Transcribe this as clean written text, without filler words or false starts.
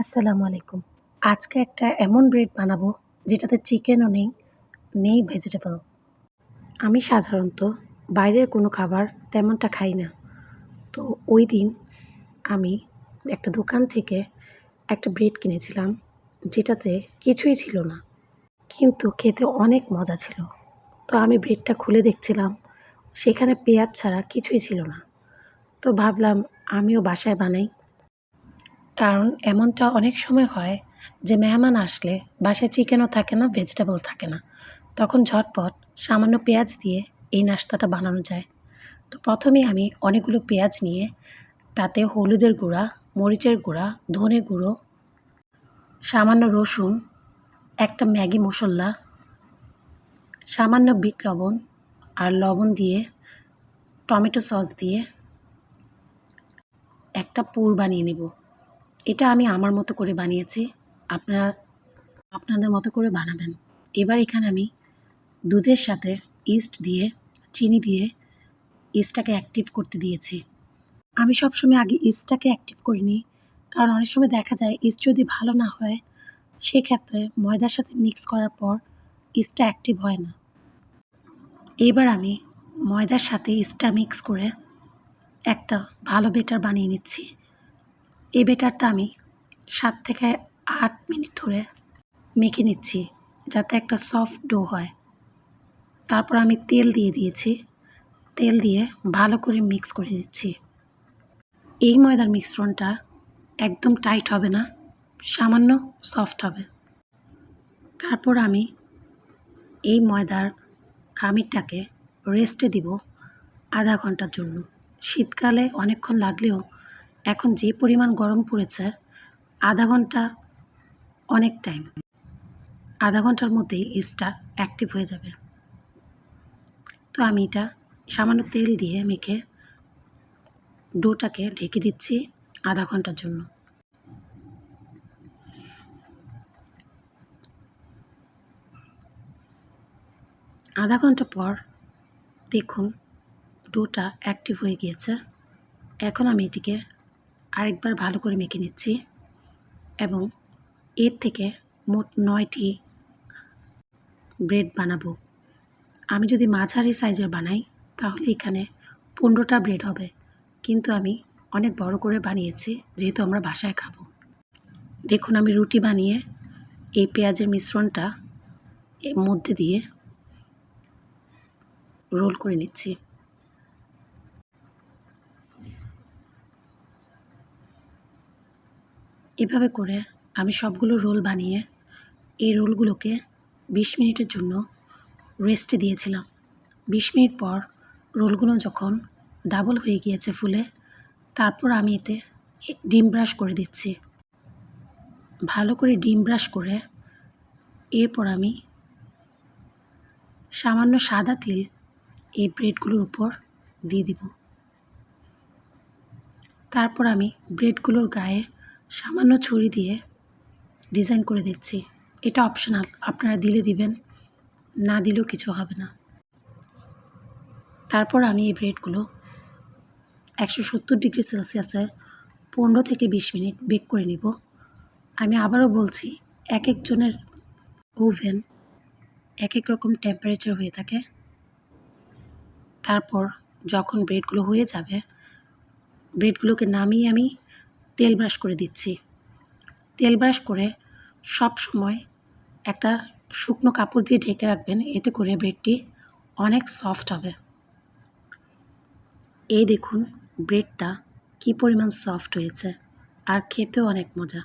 আসসালামু আলাইকুম। আজকে একটা এমন ব্রেড বানাবো যেটাতে চিকেনও নেই, নেই ভেজিটেবল। আমি সাধারণত বাইরের কোনো খাবার তেমনটা খাই না। তো ওইদিন আমি একটা দোকান থেকে একটা ব্রেড কিনেছিলাম যেটাতে কিছুই ছিল না। কিন্তু খেতে অনেক মজা ছিল। তো আমি ব্রেডটা খুলে দেখছিলাম সেখানে পেঁয়াজ ছাড়া কিছুই ছিল না। তো ভাবলাম আমিও বাসায় বানাই। কারণ এমনটা অনেক সময় হয় যে মেহমান আসলে বাসায় চিকেনও থাকে না, ভেজিটেবল থাকে না। তখন ঝটপট সামান্য পেঁয়াজ দিয়ে এই নাস্তাটা বানানো যায়। তো প্রথমেই আমি অনেকগুলো পেঁয়াজ নিয়ে তাতে হলুদের গুঁড়া, মরিচের গুঁড়া, ধনে গুঁড়ো, সামান্য রসুন, একটা ম্যাগি মশলা, সামান্য বিট লবণ আর লবণ দিয়ে টমেটো সস দিয়ে একটা পুর বানিয়ে নেব। এটা আমি আমার মতো করে বানিয়েছি। আপনারা আপনাদের মতো করে বানাবেন। এবার এখানে আমি দুধের সাথে ইস্ট দিয়ে, চিনি দিয়ে ইস্টটাকে অ্যাক্টিভ করতে দিয়েছি। আমি সবসময় আগে ইস্টটাকে অ্যাক্টিভ করে নিই, কারণ অনেক সময় দেখা যায় ইস্ট যদি ভালো না হয় সেক্ষেত্রে ময়দার সাথে মিক্স করার পর ইস্টটা অ্যাক্টিভ হয় না। এবার আমি ময়দার সাথে ইস্টটা মিক্স করে একটা ভালো ব্যাটার বানিয়ে নিচ্ছি। এই ব্যাটারটা আমি 7 থেকে 8 মিনিট ধরে মেখে নিচ্ছি যাতে একটা সফট ডো হয়। তারপর আমি তেল দিয়ে দিয়েছি। তেল দিয়ে ভালো করে মিক্স করে নিচ্ছি। এই ময়দার মিশ্রণটা একদম টাইট হবে না, সামান্য সফট হবে। তারপর আমি এই ময়দার খামিরটাকে রেস্টে দিব আধা ঘন্টার জন্য। শীতকালে অনেকক্ষণ লাগলেও এখন যে পরিমাণ গরম পড়েছে, আধা ঘন্টা অনেক টাইম। আধা ঘন্টার মধ্যেই ইস্টটা অ্যাক্টিভ হয়ে যাবে। তো আমি এটা সামান্য তেল দিয়ে মেখে ডোটাকে ঢেকে দিচ্ছি আধা ঘন্টার জন্য। আধা ঘন্টা পর দেখুন ডোটা অ্যাক্টিভ হয়ে গিয়েছে। এখন আমি এটিকে আরেকবার ভালো করে মেখে নিচ্ছি এবং এর থেকে মোট 9টি ব্রেড বানাবো। আমি যদি মাঝারি সাইজের বানাই তাহলে এখানে 15টা ব্রেড হবে, কিন্তু আমি অনেক বড় করে বানিয়েছি যেহেতু আমরা বাসায় খাবো। দেখুন আমি রুটি বানিয়ে এই পেঁয়াজের মিশ্রণটা এর মধ্যে দিয়ে রোল করে নিচ্ছি। এভাবে করে আমি সবগুলো রোল বানিয়ে এই রোলগুলোকে 20 মিনিটের জন্য রেস্টে দিয়েছিলাম। 20 মিনিট পর রোলগুলো যখন ডাবল হয়ে গিয়েছে ফুলে, তারপর আমি এতে ডিম ব্রাশ করে দিচ্ছি। ভালো করে ডিম ব্রাশ করে এরপর আমি সামান্য সাদা তিল এই ব্রেডগুলোর উপর দিয়ে দিব। তারপর আমি ব্রেডগুলোর গায়ে সামান্য ছুরি দিয়ে ডিজাইন করে দিচ্ছি। এটা অপশনাল, আপনারা দিলে দিবেন, না দিলেও কিছু হবে না। তারপর আমি এই ব্রেডগুলো 170 ডিগ্রি সেলসিয়াসে 15 থেকে 20 মিনিট বেক করে নিব। আমি আবারও বলছি, এক একজনের ওভেন এক এক রকম টেম্পারেচার হয়ে থাকে। তারপর যখন ব্রেডগুলো হয়ে যাবে, ব্রেডগুলোকে নামিয়ে আমি তেল ব্রাশ করে দিচ্ছি। তেল ব্রাশ করে সব সময় একটা শুকনো কাপড় দিয়ে ঢেকে রাখবেন, এতে করে ব্রেডটি অনেক সফট হবে। এই দেখুন ব্রেডটা কী পরিমাণ সফট হয়েছে আর খেতেও অনেক মজা।